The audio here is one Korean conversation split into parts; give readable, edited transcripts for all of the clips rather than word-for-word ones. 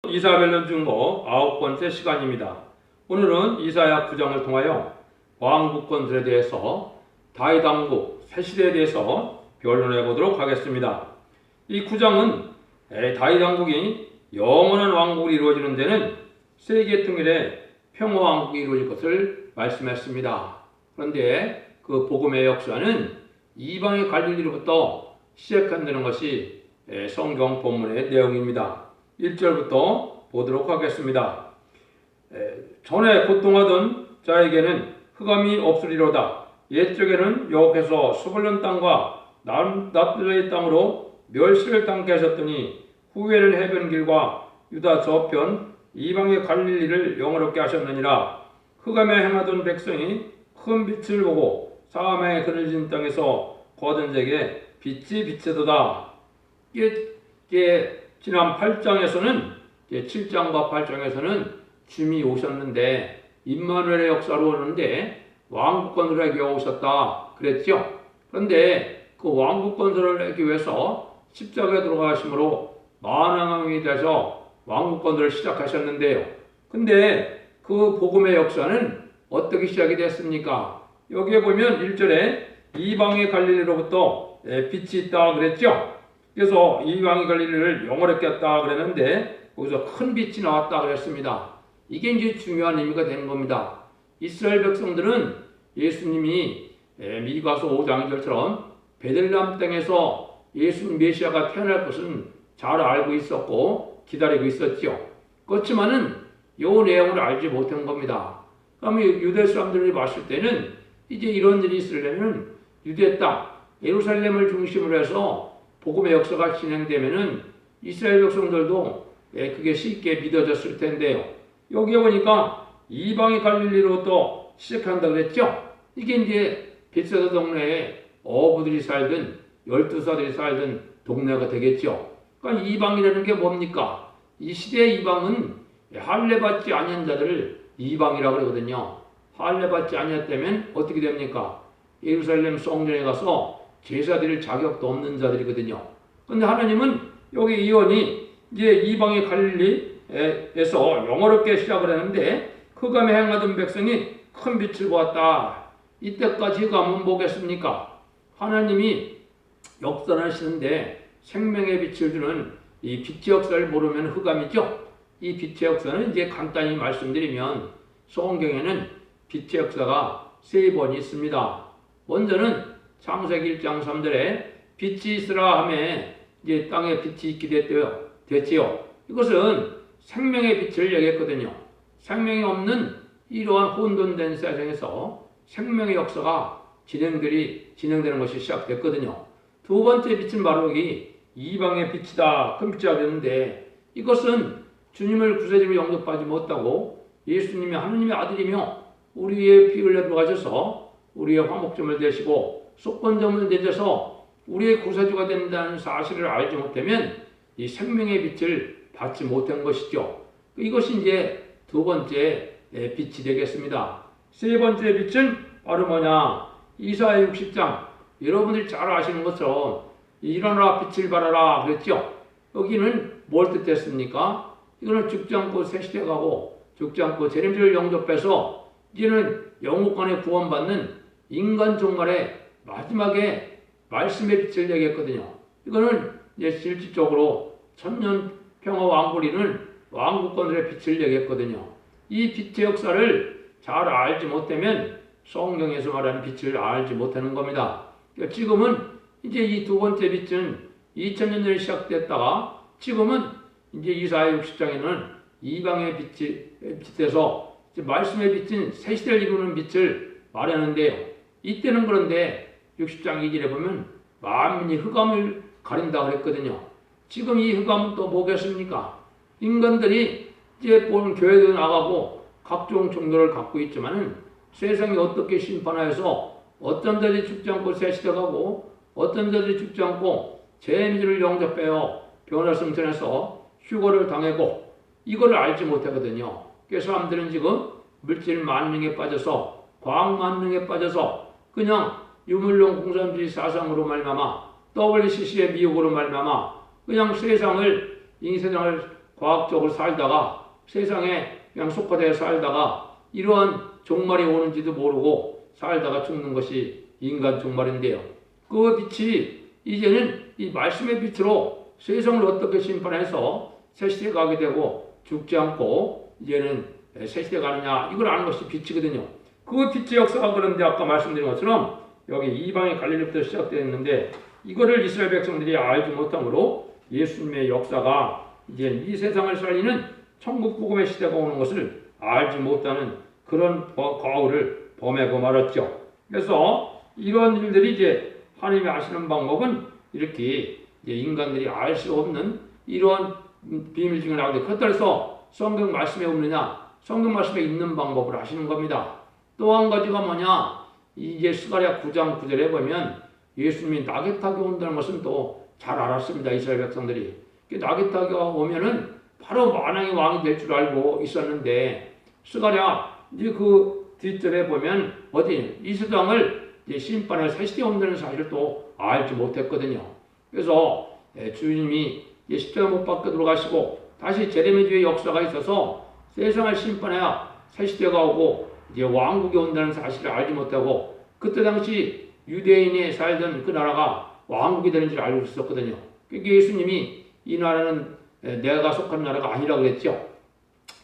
이사벨론 중보 9번째 시간입니다. 오늘은 이사야 9장을 통하여 왕국권들에 대해서 다윗 왕국 새시대에 대해서 변론해 보도록 하겠습니다. 이 9장은 다윗 왕국이 영원한 왕국이 이루어지는 데는 세계 통일의 평화 왕국이 이루어질 것을 말씀했습니다. 그런데 그 복음의 역사는 이방의 갈릴리로부터 시작한다는 것이 성경 본문의 내용입니다. 1절부터 보도록 하겠습니다. 전에 고통하던 자에게는 흑암이 없으리로다. 옛적에는 여호와께서 스불론 땅과 납들레의 땅으로 멸시를 당케 하셨더니 후에는 해변길과 유다 저편 이방의 갈릴리를 영화롭게 하셨느니라. 흑암에 행하던 백성이 큰 빛을 보고 사망에 그늘진 땅에서 거둔 자에게 빛이 비치도다. 이게 지난 8장에서는 7장과 8장에서는 주님이 오셨는데 임마누엘의 역사로 오는데 왕국 건설하기 위해 오셨다 그랬죠. 그런데 그 왕국 건설을 하기 위해서 십자가에 들어가심으로 만왕왕이 되셔 왕국 건설을 시작하셨는데요. 근데 그 복음의 역사는 어떻게 시작이 됐습니까? 여기에 보면 1절에 이방의 갈릴리로부터 빛이 있다 그랬죠. 그래서 이방의 갈릴리를 영화롭게 했다 그랬는데 거기서 큰 빛이 나왔다 그랬습니다. 이게 이제 중요한 의미가 되는 겁니다. 이스라엘 백성들은 예수님이 미가서 5장 2절처럼 베들레헴 땅에서 예수 메시아가 태어날 것은 잘 알고 있었고 기다리고 있었죠. 그렇지만은 이 내용을 알지 못한 겁니다. 그러면 유대 사람들이 봤을 때는 이제 이런 일이 있으려면 유대 땅 예루살렘을 중심으로 해서 복음의 역사가 진행되면은 이스라엘 백성들도 그게 쉽게 믿어졌을 텐데요. 여기에 보니까 이방의 갈릴리로부터 시작한다고 그랬죠. 이게 이제 벳세다 동네에 어부들이 살든 열두사들이 살든 동네가 되겠죠. 그러니까 이방이라는 게 뭡니까? 이 시대의 이방은 할례 받지 아니한 자들을 이방이라고 그러거든요. 할례 받지 아니했다면 어떻게 됩니까? 예루살렘 성전에 가서 제사 드릴 자격도 없는 자들이거든요. 그런데 하나님은 여기 이언이 이제 이방의 갈릴리에서 영어롭게 시작을 했는데 흑암에 행하던 백성이 큰 빛을 보았다. 이때까지 흑암은 뭐겠습니까? 하나님이 역사를 하시는데 생명의 빛을 주는 이 빛의 역사를 모르면 흑암이죠. 이 빛의 역사는 이제 간단히 말씀드리면 성경에는 빛의 역사가 3번 있습니다. 먼저는 창세기 1장 3절에 빛이 있으라 하매 이제 땅에 빛이 있게 됐지요. 이것은 생명의 빛을 얘기했거든요. 생명이 없는 이러한 혼돈된 세상에서 생명의 역사가 진행되는 것이 시작됐거든요. 두 번째 빛은 바로 여기 이방의 빛이다. 큰 빛이라 그랬는데 이것은 주님을 구세주로 영접하지 못하고 예수님이 하느님의 아들이며 우리의 피 흘려 들어가셔서 우리의 화목점을 되시고 속건점을 내셔서 우리의 구세주가 된다는 사실을 알지 못하면 이 생명의 빛을 받지 못한 것이죠. 이것이 이제 두 번째 빛이 되겠습니다. 세 번째 빛은 바로 뭐냐? 이사야 60장 여러분들이 잘 아시는 것처럼 일어나라 빛을 발하라 그랬죠. 여기는 뭘 뜻했습니까? 이거는 죽지 않고 새시대 가고 죽지 않고 재림주를 영접해서 이제는 영국간에 구원받는 인간 종말의 마지막에 말씀의 빛을 얘기했거든요. 이거는 이제 실질적으로 천년 평화 왕국이는 왕국권들의 빛을 얘기했거든요. 이 빛의 역사를 잘 알지 못하면 성경에서 말하는 빛을 알지 못하는 겁니다. 그러니까 지금은 이제 이 두 번째 빛은 2000년 전에 시작됐다가 지금은 이제 이사야 60장에는 이방의 빛에서 말씀의 빛은 새 시대를 이루는 빛을 말하는데요. 이때는 그런데 60장 2절에 보면 만민이 흑암을 가린다 그랬거든요. 지금 이 흑암은 또 뭐겠습니까? 인간들이 이제 본 교회도 나가고 각종 종교를 갖고 있지만은 세상이 어떻게 심판하여서 어떤 자들이 죽지 않고 새시대 가고 어떤 자들이 죽지 않고 재미를 영접해요. 변화성전에서 휴거를 당하고 이걸 알지 못하거든요. 그래서 사람들은 지금 물질 만능에 빠져서 과학 만능에 빠져서 그냥 유물론 공산주의 사상으로 말미암아 WCC의 미혹으로 말미암아 그냥 이 세상을 과학적으로 살다가 세상에 그냥 속화되어 살다가 이러한 종말이 오는지도 모르고 살다가 죽는 것이 인간 종말인데요. 그 빛이 이제는 이 말씀의 빛으로 세상을 어떻게 심판해서 새시대 가게 되고 죽지 않고 이제는 새시대 가느냐 이걸 아는 것이 빛이거든요. 그 빛의 역사가 그런데 아까 말씀드린 것처럼 여기 이방의 갈릴리부터 시작되었는데 이거를 이스라엘 백성들이 알지 못함으로 예수님의 역사가 이제 이 세상을 살리는 천국 복음의 시대가 오는 것을 알지 못하는 그런 과오를 범하고 말았죠. 그래서 이런 일들이 이제 하나님이 아시는 방법은 이렇게 이제 인간들이 알 수 없는 이러한 비밀 중에 나오는데 그렇다 해서 성경 말씀에 없느냐? 성경 말씀에 있는 방법을 아시는 겁니다. 또 한 가지가 뭐냐? 이제 스가랴 9장 9절에 보면 예수님이 낙에 타고 온다는 것은 또 잘 알았습니다. 이스라엘 백성들이. 낙에 타고 오면은 바로 만왕의 왕이 될 줄 알고 있었는데 스가랴 이제 그 뒷절에 보면 어디 이 세상을 심판할 새시대에 온다는 사실을 또 알지 못했거든요. 그래서 주님이 십자가 못 박혀 돌아가시고 다시 제레미야의 역사가 있어서 세상을 심판해야 새시대가 오고 이제 왕국이 온다는 사실을 알지 못하고 그때 당시 유대인이 살던 그 나라가 왕국이 되는 줄 알고 있었거든요. 그러니까 예수님이 이 나라는 내가 속한 나라가 아니라고 했죠.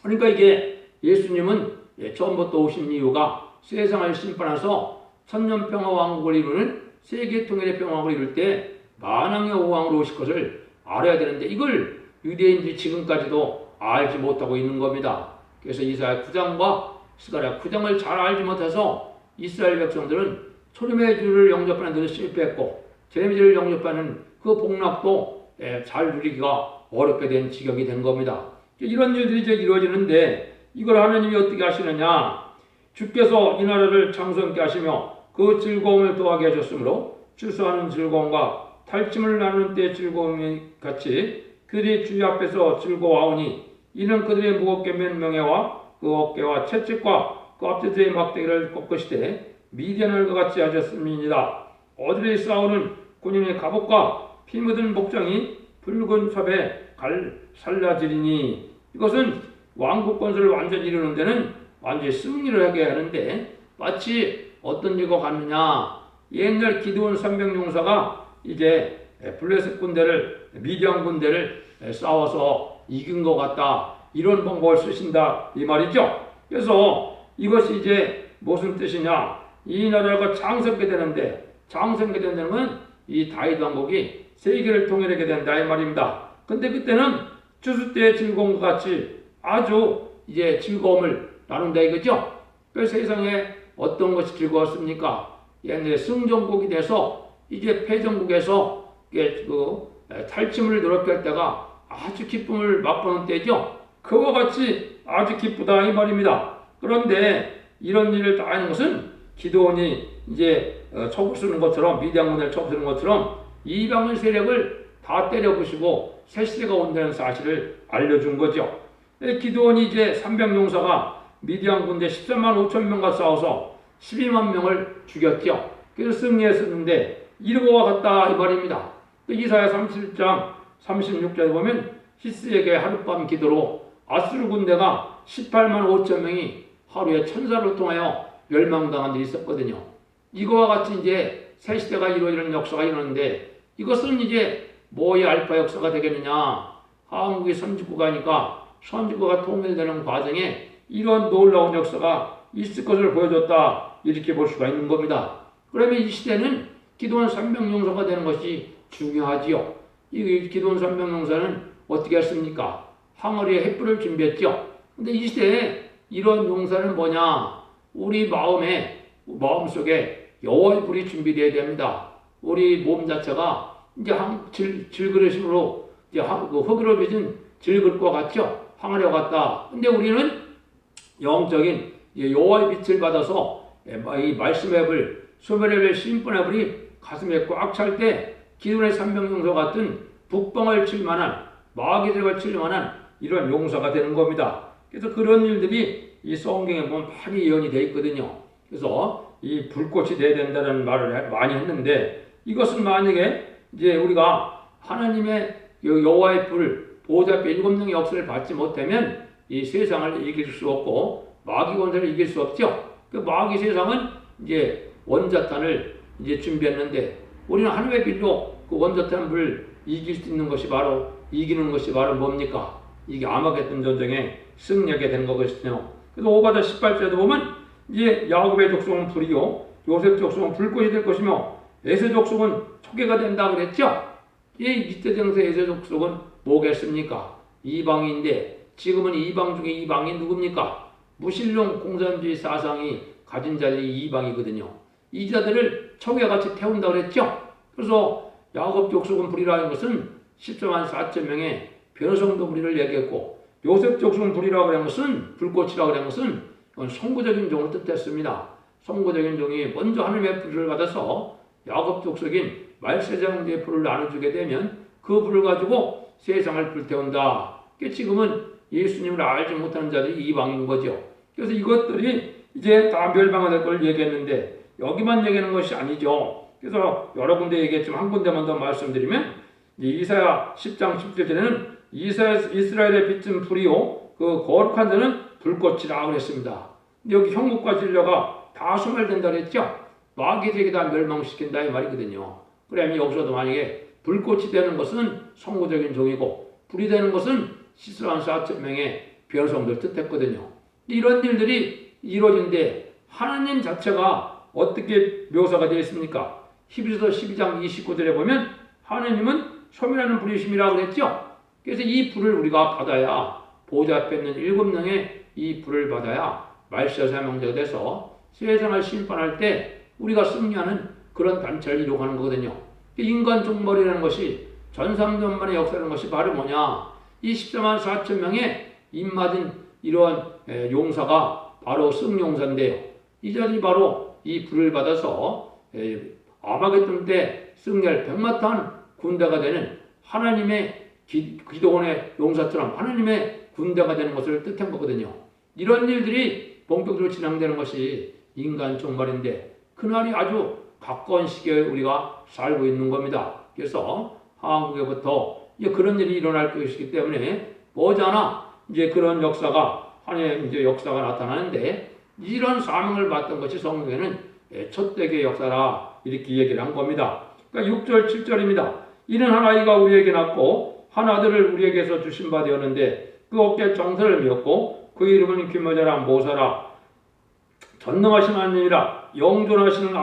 그러니까 이게 예수님은 처음부터 오신 이유가 세상을 심판해서 천년평화 왕국을 이루는 세계통일의 평화를 이룰 때 만왕의 왕으로 오실 것을 알아야 되는데 이걸 유대인들이 지금까지도 알지 못하고 있는 겁니다. 그래서 이사야 9장과 스가랴 9장을 잘 알지 못해서 이스라엘 백성들은 소림의 주를 영접하는 데도 실패했고 제레미야를 영접하는 그 복락도 잘 누리기가 어렵게 된 지경이 된 겁니다. 이런 일들이 이제 이루어지는데 이걸 하나님이 어떻게 하시느냐? 주께서 이 나라를 창성케 하시며 그 즐거움을 더하게 하셨으므로 추수하는 즐거움과 탈짐을 나누는 때의 즐거움이 같이 그들이 주의 앞에서 즐거워하오니 이는 그들의 무겁게 맨 명예와 그 어깨와 채찍과 그 앞뒤의 막대기를 꺾으시되 미디안을 같이 하셨음이니이다. 어디에 싸우는 군인의 갑옷과 피 묻은 복장이 붉은 섭에 살라지리니 이것은 왕국 건설을 완전히 이루는 데는 완전히 승리를 하게 하는데 마치 어떤 일과 같느냐? 옛날 기드온 300용사가 이제 블레셋 군대를 미디안 군대를 싸워서 이긴 것 같다. 이런 방법을 쓰신다 이 말이죠. 그래서 이것이 이제 무슨 뜻이냐? 이 나라가 창성하게 되는데 창성하게 된다면 이 다윗 왕국이 세계를 통일하게 된다 이 말입니다. 근데 그때는 추수 때의 즐거움과 같이 아주 이제 즐거움을 나눈다 이거죠. 그 세상에 어떤 것이 즐거웠습니까? 옛날에 승전국이 돼서 이제 패전국에서 그 탈취물을 노력게 할 때가 아주 기쁨을 맛보는 때죠. 그와 같이 아주 기쁘다 이 말입니다. 그런데 이런 일을 다 하는 것은 기드온이 이제 첩을 쓰는 것처럼 미디안 군대를 첩을 쓰는 것처럼 이방인 세력을 다 때려부시고 새시대가 온다는 사실을 알려준 거죠. 기드온이 이제 300용사가 미디안 군대 13만 5천 명과 싸워서 12만 명을 죽였죠. 그래서 승리했었는데 이러고와 같다 이 말입니다. 이사야 37장 36절에 보면 히스에게 하룻밤 기도로 아수르 군대가 18만 5천 명이 하루에 천사를 통하여 멸망당한 일이 있었거든요. 이거와 같이 이제 새 시대가 이루어지는 역사가 일어나는데 이것은 이제 뭐의 알파 역사가 되겠느냐? 한국이 선진국가니까 선진국가 통일되는 과정에 이런 놀라운 역사가 있을 것을 보여줬다 이렇게 볼 수가 있는 겁니다. 그러면 이 시대는 기드온 300용사가 되는 것이 중요하지요. 이 기드온 300용사는 어떻게 했습니까? 항아리에 횃불을 준비했죠. 근데 이 시대에 이런 용사는 뭐냐? 우리 마음속에 여호와의 불이 준비되어야 됩니다. 우리 몸 자체가 이제 질그릇으로 이제 흙으로 빚은 질그릇과 같죠. 항아리와 같다. 근데 우리는 영적인 여호와의 빛을 받아서 이 말씀의 불, 소멸의 불, 심판의 불이 가슴에 꽉 찰 때 기드온의 300용사 같은 북방을 칠 만한 마귀들과 칠 만한 이런 용사가 되는 겁니다. 그래서 그런 일들이 이 성경에 보면 많이 예언이 되어 있거든요. 그래서 이 불꽃이 되어야 된다는 말을 많이 했는데 이것은 만약에 이제 우리가 하나님의 여호와의 불, 보호자 앞에 7명의 역사를 받지 못하면 이 세상을 이길 수 없고 마귀 권세를 이길 수 없죠. 그 마귀 세상은 이제 원자탄을 이제 준비했는데 우리는 하늘의 빌로 그 원자탄을 이길 수 있는 것이 바로 이기는 것이 바로 뭡니까? 이게 아마겟돈 전쟁에 승리하게 된 거거든요. 그래서 5장 18절에도 보면 이제 야곱의 족속은 불이요 요셉 족속은 불꽃이 될 것이며 에서 족속은 초계가 된다 그랬죠. 이때 당시 에서 족속은 뭐겠습니까? 이방인데 지금은 이방 중에 이방이 누굽니까? 무신론 공산주의 사상이 가진 자들이 이방이거든요. 이 자들을 초계같이 태운다 그랬죠. 그래서 야곱 족속은 불이라는 것은 14만 4천 명의 변성도 불이를 얘기했고 요셉 족속은 불이라고 하는 것은 불꽃이라고 하는 것은 선구적인 종을 뜻했습니다. 선구적인 종이 먼저 하나님의 불을 받아서 야곱 족속인 말세자의 불을 나눠주게 되면 그 불을 가지고 세상을 불태운다. 지금은 예수님을 알지 못하는 자들이 이방인 거죠. 그래서 이것들이 이제 다 멸망할 걸 얘기했는데 여기만 얘기하는 것이 아니죠. 그래서 여러 군데 얘기했지만 한 군데만 더 말씀드리면 이사야 10장 17절에는 이스라엘의 빛은 불이요 그 거룩한 자는 불꽃이라 그랬습니다. 여기 형국과 진료가 다 소멸된다 그랬죠. 마귀들에게 다 멸망시킨다 이 말이거든요. 그러면 여기서도 만약에 불꽃이 되는 것은 성구적인 종이고 불이 되는 것은 14만 4천 명의 변성들 뜻했거든요. 이런 일들이 이루어진데 하나님 자체가 어떻게 묘사가 되어 있습니까? 히브리서 12장 29절에 보면 하나님은 소멸하는 불이심이라고 그랬죠. 그래서 이 불을 우리가 받아야 보좌 앞에 있는 7명의 이 불을 받아야 말세 사명자가 돼서 세상을 심판할 때 우리가 승리하는 그런 단체를 이루어가는 거거든요. 인간 종말이라는 것이 전상전만의 역사라는 것이 바로 뭐냐? 이 14만 4천 명의 입맞은 이러한 용사가 바로 승용사인데요. 이 자들이 바로 이 불을 받아서 아마겟돈 때 승리할 백마탄 군대가 되는 하나님의 기도원의 용사처럼 하나님의 군대가 되는 것을 뜻한 거거든요. 이런 일들이 본격적으로 진행되는 것이 인간 종말인데 그날이 아주 가까운 시기에 우리가 살고 있는 겁니다. 그래서 한국에부터 이제 그런 일이 일어날 것이기 때문에 머지않아 이제 그런 역사가 하나님의 이제 역사가 나타나는데 이런 사명을 받던 것이 성경에는 첫대의 역사라 이렇게 얘기를 한 겁니다. 그러니까 6절 7절입니다. 이는 한 아이가 우리에게 낳고 한 아들을 우리에게서 주신 바 되었는데 그 어깨에 정사를 메었고 그 이름은 기묘자라 모사라 전능하신 하나님이라 영존하시는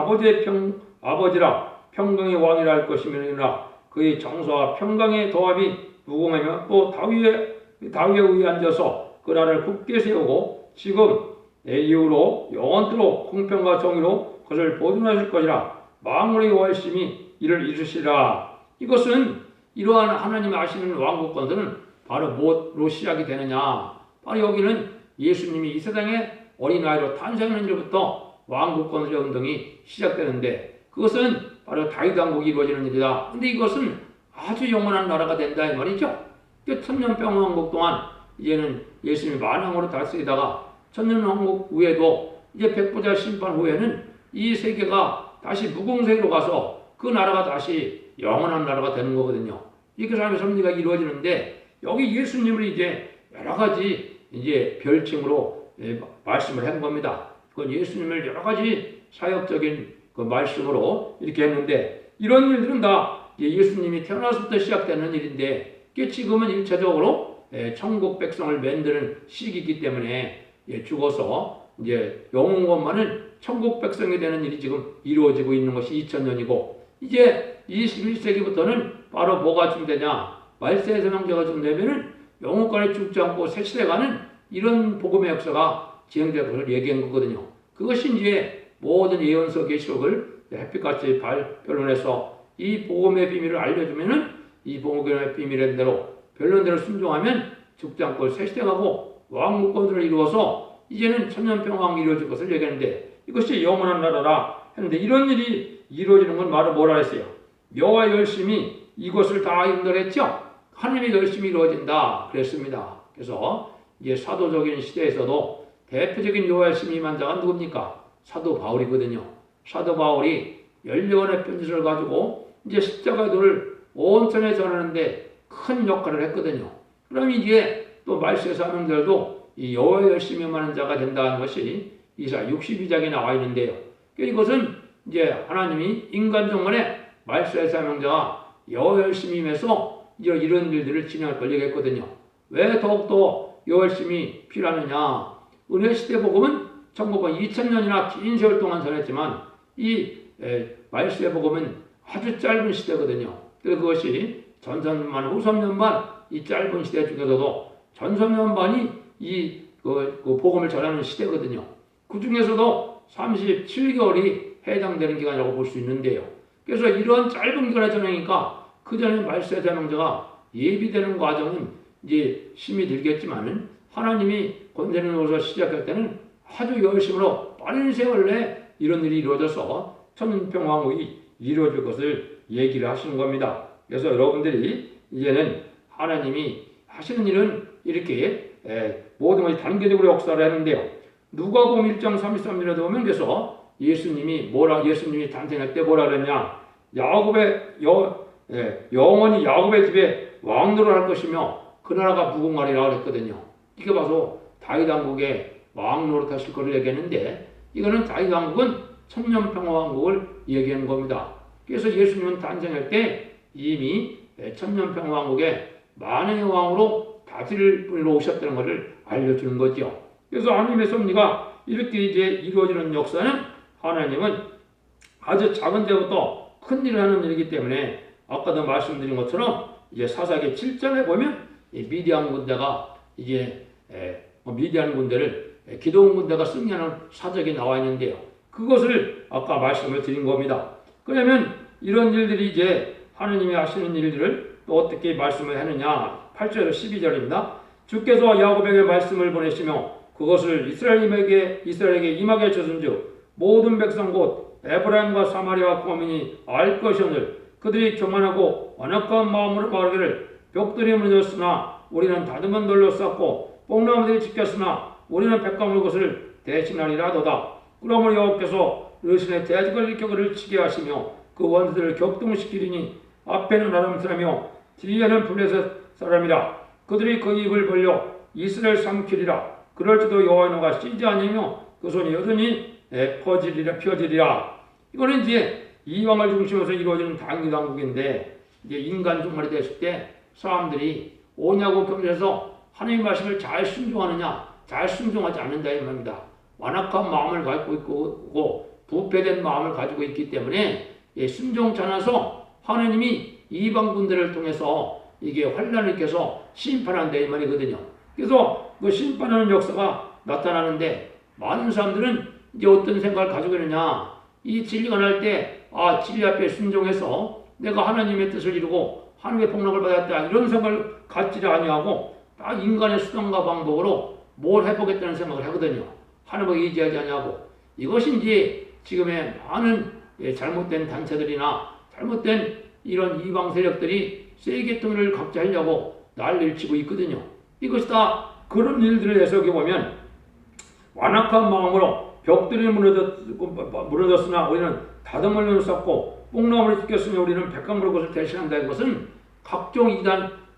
아버지라 평강의 왕이라 할 것이니라 그의 정사와 평강의 더함이 무궁하며 또 다윗의 위에 앉아서 그 나라를 굳게 세우고 지금 내 이후로 영원토록 공평과 정의로 그것을 보존하실 것이라 만물의 여호와심이 이를 이루시라. 이것은 이러한 하나님이 아시는 왕국 건설은 바로 무엇으로 시작이 되느냐? 바로 여기는 예수님이 이 세상에 어린아이로 탄생하는 일부터 왕국 건설의 운동이 시작되는데 그것은 바로 다윗 왕국이 이루어지는 일이다. 근데 이것은 아주 영원한 나라가 된다 이 말이죠. 천년평왕국 동안 이제는 예수님이 만왕으로 다스리다가 천년왕국 후에도 이제 백보자 심판 후에는 이 세계가 다시 무공세로 가서 그 나라가 다시 영원한 나라가 되는 거거든요. 이렇게 삶의 섭리가 이루어지는데 여기 예수님을 이제 여러 가지 이제 별칭으로 말씀을 한 겁니다. 그건 예수님을 여러 가지 사역적인 그 말씀으로 이렇게 했는데 이런 일들은 다 예수님이 태어나서부터 시작되는 일인데 지금은 일차적으로 천국 백성을 만드는 시기이기 때문에 죽어서 이제 영원 것만은 천국 백성이 되는 일이 지금 이루어지고 있는 것이 2000년이고 이제 21세기부터는 바로 뭐가 준비되냐 말세의 사명자가 준비되면은 영원까지 죽지 않고 새 시대가는 이런 복음의 역사가 진행될 것을 얘기한 거거든요. 그것이 이제 모든 예언서 계시록을 햇빛같이 변론해서 이 복음의 비밀을 알려주면은 이 복음의 비밀의 대로 변론대로 순종하면 죽지 않고 새 시대가고 왕국권들을 이루어서 이제는 천년평강이 이루어질 것을 얘기하는데 이것이 영원한 나라라 했는데 이런 일이 이루어지는 건 바로 뭐라 했어요? 여호와의 열심이 이것을 다 인도했죠. 하나님의 열심이 이루어진다 그랬습니다. 그래서 이제 사도적인 시대에서도 대표적인 여호와의 열심히 임한 자가 누굽니까? 사도 바울이거든요. 사도 바울이 14권의 편지를 가지고 이제 십자가도를 온 천에 전하는데 큰 역할을 했거든요. 그럼 이게 또 말세의 사명들도 이 여호와의 열심히 하는 자가 된다는 것이 이사 62장에 나와 있는데요. 이것은 이제 하나님이 인간 중간에 말세의 사명자가 여호와의 열심히 임해서 이런 일들을 진행할 걸 얘기했거든요. 왜 더욱더 여호와의 열심히 필요하느냐? 은혜 시대 복음은 천국은 2000년이나 긴 세월 동안 전했지만 이 말세의 복음은 아주 짧은 시대거든요. 그래서 그것이 전선만 후선년반 이 짧은 시대 중에서도 전선년반이 그 복음을 전하는 시대거든요. 그 중에서도 37개월이 해당되는 기간이라고 볼 수 있는데요. 그래서 이런 짧은 기간에 전하니까 그 전에 말세의 사명자가 예비되는 과정은 이제 힘이 들겠지만은 하나님이 권세를 놓아서 시작할 때는 아주 열심으로 빠른 세월 내에 이런 일이 이루어져서 천년평화국이 이루어질 것을 얘기를 하시는 겁니다. 그래서 여러분들이 이제는 하나님이 하시는 일은 이렇게 모든 것이 단계적으로 역사를 하는데요. 누가복음 1장 33절에 보면 그래서 예수님이 탄생할 때 뭐라 그랬냐? 영원히 야곱의 집에 왕노를 할 것이며 그 나라가 무궁하리라 그랬거든요. 이게 봐서 다윗 왕국의 왕노릇 하실 것을 얘기했는데 이거는 다윗 왕국은 천년평화왕국을 얘기하는 겁니다. 그래서 예수님은 탄생할 때 이미 천년평화왕국의 만왕의 왕으로 다스릴 분으로 오셨다는 것을 알려주는 거죠. 그래서 하나님의 섭리가 이렇게 이제 이루어지는 역사는 하나님은 아주 작은 데부터 큰 일을 하는 일이기 때문에 아까도 말씀드린 것처럼 이제 사사기 7장에 보면 미디안 군대가 이제 미디안 군대를 기드온 군대가 승리하는 사적이 나와 있는데요. 그것을 아까 말씀을 드린 겁니다. 그러면 이런 일들이 이제 하나님이 하시는 일들을 또 어떻게 말씀을 하느냐? 8절 12절입니다. 주께서 야곱에게 말씀을 보내시며 그것을 이스라엘에게 임하게 하셨은즉 모든 백성 곧 에브라임과 사마리아와 고민이 알 것이오늘 그들이 교만하고 완악한 마음으로 말하기를 벽들이 무너졌으나 우리는 다듬은 돌로 쌓고 뽕나무들이 지켰으나 우리는 백광물 것을 대신하리라 하도다. 그러므로 여호와께서 르신의 대적을 일으켜 그를 치게 하시며 그 원수들을 격동시키리니 앞에는 아람 사람이요 뒤에는 블레셋 사람이라. 그들이 그 입을 벌려 이스라엘 삼키리라. 그럴지도 여호와의 노가 쉬지 아니며 그 손이 여전히 펴지리라. 이거는 이제 이방을 중심으로 이루어지는 당기당국인데 이제 인간 종말이 됐을 때 사람들이 오냐고 겸해서 하나님의 말씀을 잘 순종하느냐, 잘 순종하지 않는다 이 말입니다. 완악한 마음을 가지고 있고 부패된 마음을 가지고 있기 때문에 순종치 않아서 하나님이 이방 군대를 통해서 이게 환란을 일으켜서 심판한다 이 말이거든요. 그래서 그 심판하는 역사가 나타나는데 많은 사람들은 이제 어떤 생각을 가지고 있느냐, 이 진리가 날 때 진리 앞에 순종해서 내가 하나님의 뜻을 이루고 하나님의 복락을 받았다 이런 생각을 갖지 아니하고 다 인간의 수단과 방법으로 뭘 해보겠다는 생각을 하거든요. 하나님을 의지하지 아니하고 이것이 이제 지금의 많은 잘못된 단체들이나 잘못된 이런 이방 세력들이 세계통일을 각자 하려고 난리를 치고 있거든요. 이것이 다 그런 일들을 해석해보면 완악한 마음으로 벽들이 무너졌으나 우리는 다듬을 눈을 쌓고 뽕나무를 지켰으며 우리는 백합물의 것을 대신한다는 것은 각종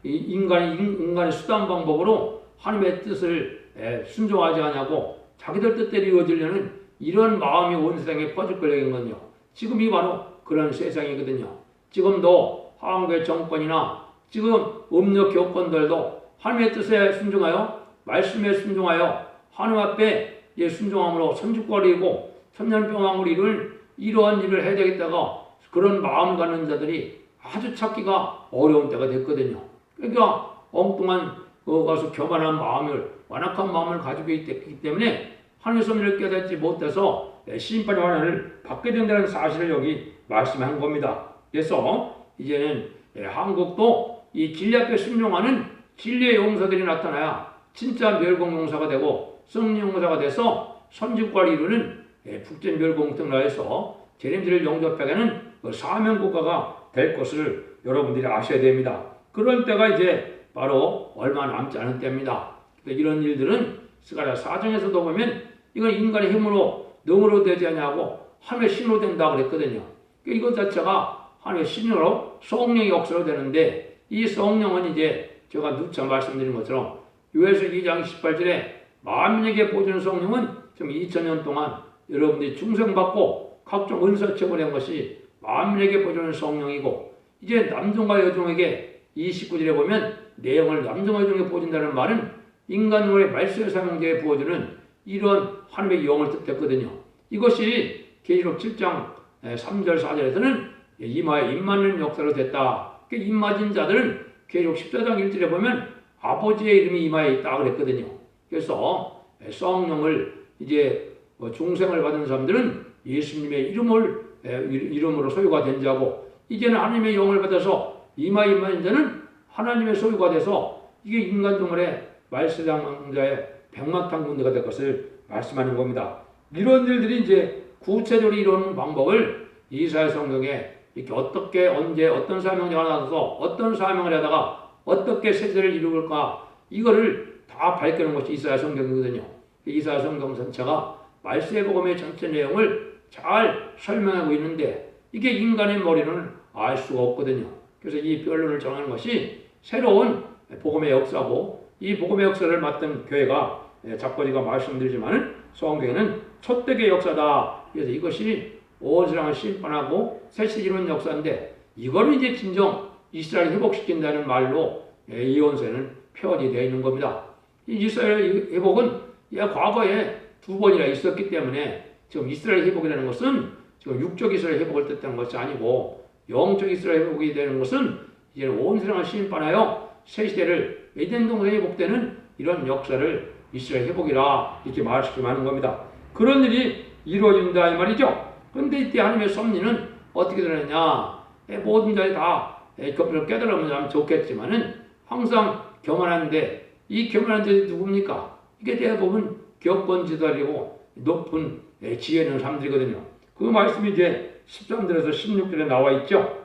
인간의 수단 방법으로 하나님의 뜻을 순종하지 않냐고 자기들 뜻대로 이루어지려는 이런 마음이 온 세상에 퍼질 거라는 지금이 바로 그런 세상이거든요. 지금도 한국의 정권이나 지금 음력 교권들도 하나님의 뜻에 순종하여 말씀에 순종하여 하나님 앞에 순종함으로 선주권이고 천년평화를 이룰 이러한 일을 해야 되겠다가 그런 마음을 갖는 자들이 아주 찾기가 어려운 때가 됐거든요. 그러니까 엉뚱한 가서 교만한 마음을 완악한 마음을 가지고 있기 때문에 하나님의 섭리를 깨닫지 못해서 심판의 환난을 받게 된다는 사실을 여기 말씀한 겁니다. 그래서 이제는 한국도 이 진리 앞에 순종하는 진리의 용사들이 나타나야 진짜 멸공용사가 되고 성령용사가 돼서 선지국가를 이루는 북전멸공통나라에서 재림들을 영접하게 하는 그 사명국가가 될 것을 여러분들이 아셔야 됩니다. 그런 때가 이제 바로 얼마 남지 않은 때입니다. 이런 일들은 스가랴 4장에서도 보면 이건 인간의 힘으로 능으로 되지 않냐고 하나님의 신으로 된다 그랬거든요. 이것 자체가 하나님의 신으로 성령의 역사로 되는데 이 성령은 이제 제가 누차 말씀드린 것처럼 요에서 2장 18절에 만민에게 보여주는 성령은 지금 2000년 동안 여러분들이 중생받고 각종 은사 체험을 한 것이 만민에게 보여주는 성령이고, 이제 남종과 여종에게 29절에 보면 내용을 남종과 여종에게 보여준다는 말은 인간의 말세 사명제에 부어주는 이런 하나님의 영을 뜻했거든요. 이것이 계시록 7장 3절 4절에서는 이마에 입맞는 역사로 됐다. 입맞은 자들은 계시록 14장 1절에 보면 아버지의 이름이 이마에 있다 그랬거든요. 그래서 성령을 이제 중생을 받은 사람들은 예수님의 이름으로 소유가 된 자고, 이제는 하나님의 영을 받아서 이마에 입맞은 자는 하나님의 소유가 돼서 이게 인간 종말의 말세장자의 백마탄 군대가 될 것을 말씀하는 겁니다. 이런 일들이 이제 구체적으로 이루는 방법을 이사야 성경에 이렇게 어떻게 언제 어떤 사명자가 나와서 어떤 사명을 하다가 어떻게 세세를 이루을까, 이거를 다 밝혀놓은 것이 이사야 성경이거든요. 이사야 성경 전체가 말세복음의 전체 내용을 잘 설명하고 있는데 이게 인간의 머리는 알 수가 없거든요. 그래서 이 변론을 정하는 것이 새로운 복음의 역사고, 이 복음의 역사를 맡은 교회가 자꾸 제가 말씀드리지만 성경에는 첫대의 역사다. 그래서 이것이 온 세상을 심판하고 새시 이루는 역사인데, 이거는 이제 진정 이스라엘 회복시킨다는 말로 이혼세는 표현이 되어 있는 겁니다. 이 이스라엘 회복은 과거에 2번이나 있었기 때문에 지금 이스라엘 회복이라는 것은 지금 육적 이스라엘 회복을 뜻하는 것이 아니고, 영적 이스라엘 회복이 되는 것은 이제 온 세상을 심판하여 새 시대를 에덴 동산에 회복되는 이런 역사를 이스라엘 회복이라 이렇게 말씀하는 겁니다. 그런 일이 이루어진다 이 말이죠. 그런데 이때 하나님의 섭리는 어떻게 드러내냐? 모든 자들이 다 그것을 깨달으면 좋겠지만은 항상 교만한데, 이 교만한 자들이 누굽니까? 이게 대부분 교권 지도자이고 높은 지혜 있는 사람들이거든요. 그 말씀이 이제 13절에서 16절에 나와 있죠.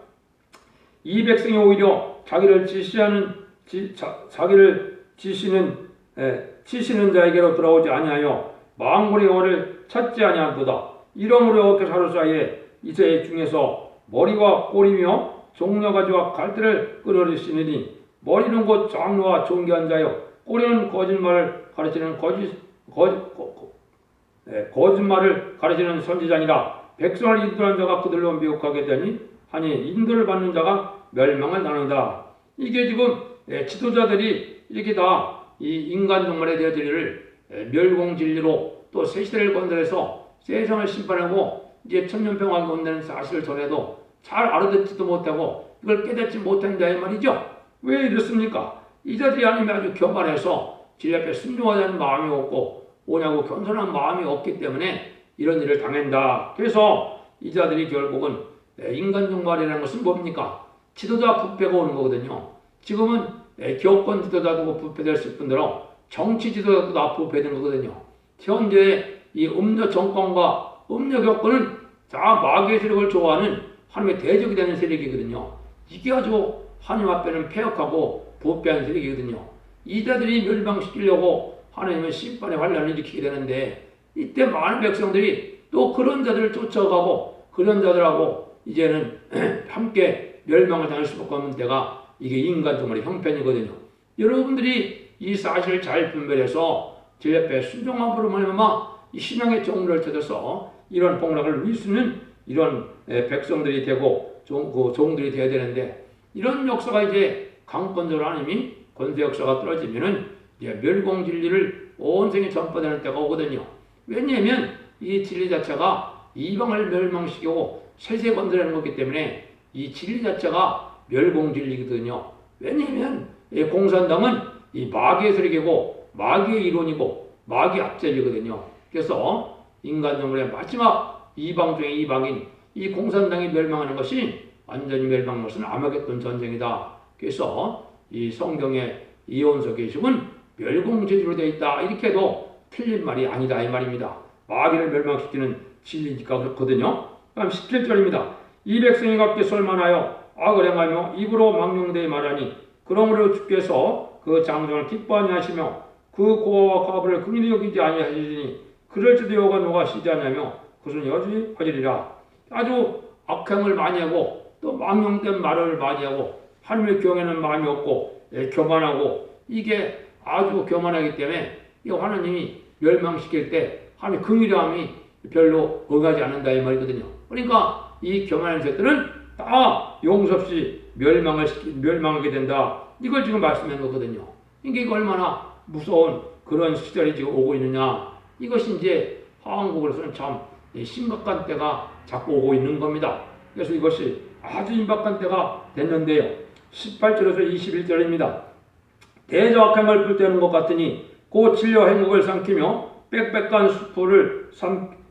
이 백성이 오히려 자기를 치시는 자에게로 돌아오지 아니하여 망군의 여호와를 찾지 아니하도다. 이러므로 여호와께서 하루 사이에 이스라엘 중에서 머리와 꼬리며 종려가지와 갈대를 끊어리시느니, 머리는 곧 장로와 존귀한 자요 꼬리는 거짓말을 가르치는 거짓말을 가르치는 선지자니라. 백성을 인도한 자가 그들로 미혹하게 되니 하니 인도를 받는 자가 멸망을 당한다. 이게 지금 지도자들이 이렇게 다 이 인간 종말의 대지를 멸공진리로 또 새 시대를 건설해서 세상을 심판하고 이제 천년평화가 온다는 사실을 전해도 잘 알아듣지도 못하고 이걸 깨닫지 못한다 이 말이죠. 왜 이렇습니까? 이 자들이 하나님이 아주 교만해서 진리 앞에 순종하자는 마음이 없고 오냐고 겸손한 마음이 없기 때문에 이런 일을 당한다. 그래서 이 자들이 결국은 인간 종말이라는 것은 뭡니까? 지도자 부패가 오는 거거든요. 지금은 교권 지도자도 부패될 뿐더러 정치 지도자도 다 부패되는 거거든요. 현재 이 음료 정권과 음료 교권은 다 마귀의 세력을 좋아하는 하나님의 대적이 되는 세력이거든요. 이게 아주 하나님 앞에는 폐역하고 부패한 세력이거든요. 이 자들이 멸망시키려고 하나님의 심판의 환란을 일으키게 되는데, 이때 많은 백성들이 또 그런 자들을 쫓아가고 그런 자들하고 이제는 함께 멸망을 당할 수밖에 없는 때가 이게 인간 종말의 형편이거든요. 여러분들이 이 사실을 잘 분별해서 제 옆에 순종함으로 말미암아 이 신앙의 정로를 찾아서 이런 복락을 누릴 수 있는 이런 백성들이 되고 종들이 되어야 되는데, 이런 역사가 이제 강권적으로 하나님이 권세 역사가 떨어지면은 이제 멸공 진리를 온 생에 전파되는 때가 오거든요. 왜냐하면 이 진리 자체가 이방을 멸망시키고 세세 건드리는 거기 때문에 이 진리 자체가 멸공 진리거든요. 왜냐하면 이 공산당은 이 마귀의 세력이고 마귀의 이론이고 마귀 압제이거든요. 그래서 인간 정글의 마지막 이방 중에 이방인 이 공산당이 멸망하는 것이 완전히 멸망하는 것은 아마겟돈 전쟁이다. 그래서 이 성경의 이혼서 계시은 멸공제주로 되어 있다. 이렇게 해도 틀린 말이 아니다 이 말입니다. 마귀를 멸망시키는 진리니까 그렇거든요. 다음 17절입니다. 이 백성이 각기 설만하여 악을 행하며 입으로 망령되이 말하니 그러므로 주께서 그 장정을 기뻐하니 하시며 그 고아와 과부를 긍휼히 여기지 아니하시니 그럴지도 여호와가 노하시지 않냐며 그것은 여전히 하리라. 아주 악행을 많이 하고 또 망령된 말을 많이 하고 하나님의 경외는 마음이 없고 교만하고 이게 아주 교만하기 때문에 이 하나님이 멸망시킬 때 하나님 긍휼함이 별로 응하지 않는다 이 말이거든요. 그러니까 이 교만한 자들은 다 용서 없이 멸망하게 된다. 이걸 지금 말씀한 거거든요. 이게 얼마나 무서운 그런 시절이 지금 오고 있느냐. 이것이 이제 한국으로서는 참 심각한 때가 자꾸 오고 있는 겁니다. 그래서 이것이 아주 임박한 때가 됐는데요. 18절에서 21절입니다. 대적함을 불태우는 것 같으니 곧 진려 행복을 삼키며 빽빽한 수풀을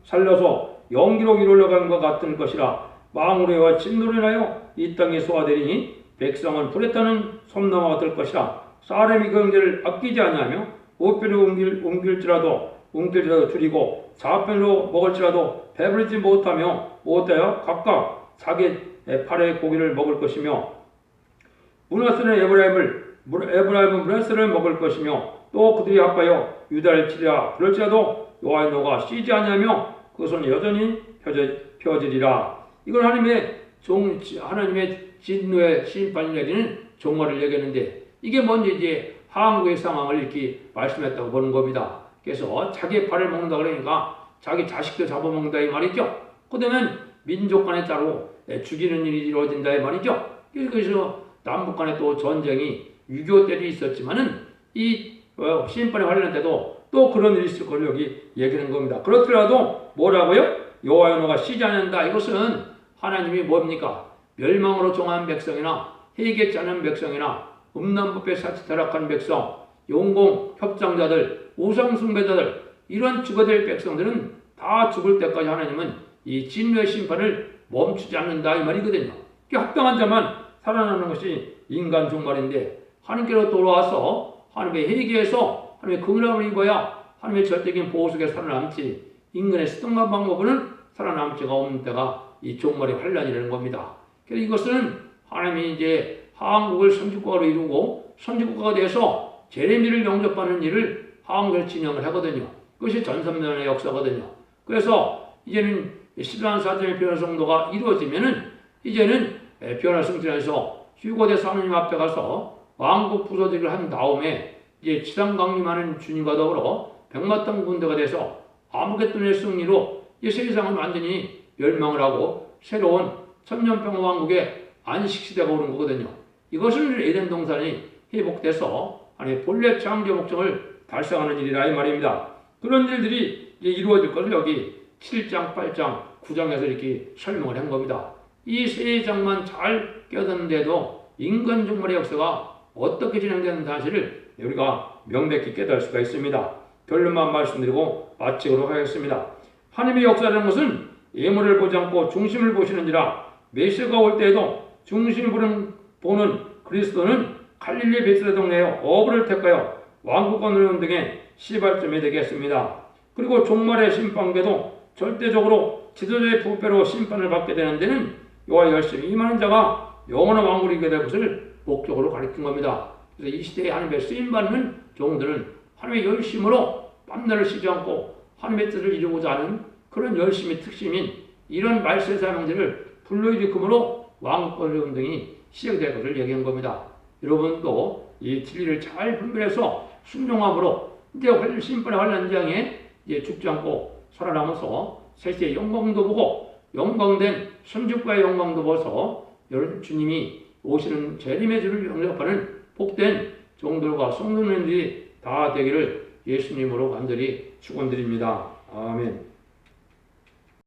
살려서 연기로 이루려간 것 같은 것이라. 망우레와 진노로 인하여 이 땅이 소화되리니 백성은 불에 타는 솜나무가 될 것이라. 사람이 경제를 아끼지 아니하며 우편으로 옮길지라도 줄이고 좌편으로 먹을지라도 배부르지 못하며 각각 자기 팔의 고기를 먹을 것이며 문하스는 에브라임은 문하스를 먹을 것이며 또 그들이 아파여 유다를 치리라. 그럴지라도 여호와의 노가 쉬지 아니하며 그것은 여전히 펴지리라. 이건 하나님의 진노의 심판이 내리는 종말을 얘기하는데 이게 먼저 이제 한국의 상황을 이렇게 말씀했다고 보는 겁니다. 그래서 자기 팔을 먹는다 그러니까 자기 자식도 잡아먹는다 이 말이죠. 그러면 민족 간에 따로 죽이는 일이 이루어진다 이 말이죠. 그래서 남북 간에 또 전쟁이 6.25 때도 있었지만은 이 심판에 관련돼도 또 그런 일이 있을 걸 여기 얘기하는 겁니다. 그렇더라도 뭐라고요? 여호와의 노가 쉬지 않는다. 이것은 하나님이 뭡니까? 멸망으로 종한 백성이나 회개치 않은 백성이나 음란법에 타락한 백성, 용공 협상자들, 우상숭배자들 이런 죽어야 될 백성들은 다 죽을 때까지 하나님은 이 진노의 심판을 멈추지 않는다 이 말이거든요. 합당한 자만 살아나는 것이 인간 종말인데 하나님께로 돌아와서 하나님의 회개해서 하나님의 긍휼함을 입어야 하나님의 절대적인 보호 속에 살아남지 인간의 수동한 방법으로는 살아남을 수가 없는 때가 이 종말의 환란이라는 겁니다. 그래서 이것은 하나님이 이제 한국을 선지국가로 이루고 선지국가가 돼서 제레미를 영접하는 일을 한국에서 진행을 하거든요. 그것이 전선면의 역사거든요. 그래서 이제는 14사전의 변화 성도가 이루어지면은 이제는 변화 성전에서 휴거돼서 하나님 앞에 가서 왕국 부서지기를 한 다음에 이제 지상 강림하는 주님과 더불어 백마탄 군대가 돼서 아무개돈의 승리로 이 세상은 완전히 멸망을 하고 새로운 천년평화 왕국의 안식시대가 오는 거거든요. 이것은 에덴 동산이 회복돼서 아니 본래 창조 목적을 달성하는 일이라 이 말입니다. 그런 일들이 이제 이루어질 것을 여기 7장, 8장, 9장에서 이렇게 설명을 한 겁니다. 이 세 장만 잘 깨닫는데도 인간 종말의 역사가 어떻게 진행되는 사실을 우리가 명백히 깨달을 수가 있습니다. 결론만 말씀드리고 마치도록 하겠습니다. 하나님의 역사라는 것은 예물을 보지 않고 중심을 보시는지라. 메시아가 올 때에도 중심을 보는 그리스도는 갈릴리 베스레 동네에 어부를 택하여 왕국과 노령 등의 시발점이 되겠습니다. 그리고 종말의 심판궤도 절대적으로 지도자의 부패로 심판을 받게 되는 데는 여호와 열심히 임하는 자가 영원한 왕국을 이기게 될 것을 목적으로 가리킨 겁니다. 그래서 이 시대에 하나님의 쓰임받는 종들은 하나님의 열심으로 밤낮을 쉬지 않고 하나님의 뜻을 이루고자 하는 그런 열심의 특심인 이런 말세 사명들을 불러일으킴으로 왕국과 노령 등이 시작될 것을 얘기한 겁니다. 여러분도 이 진리를 잘 분별해서 순종함으로 이제 심판의 환란장에 죽지 않고 살아남아서 세세의 영광도 보고 영광된 선지국가의 영광도 보서 여러분 주님이 오시는 재림의 주를 영접하는 복된 종들과 성도님들이 다 되기를 예수님으로 간절히 축원드립니다. 아멘.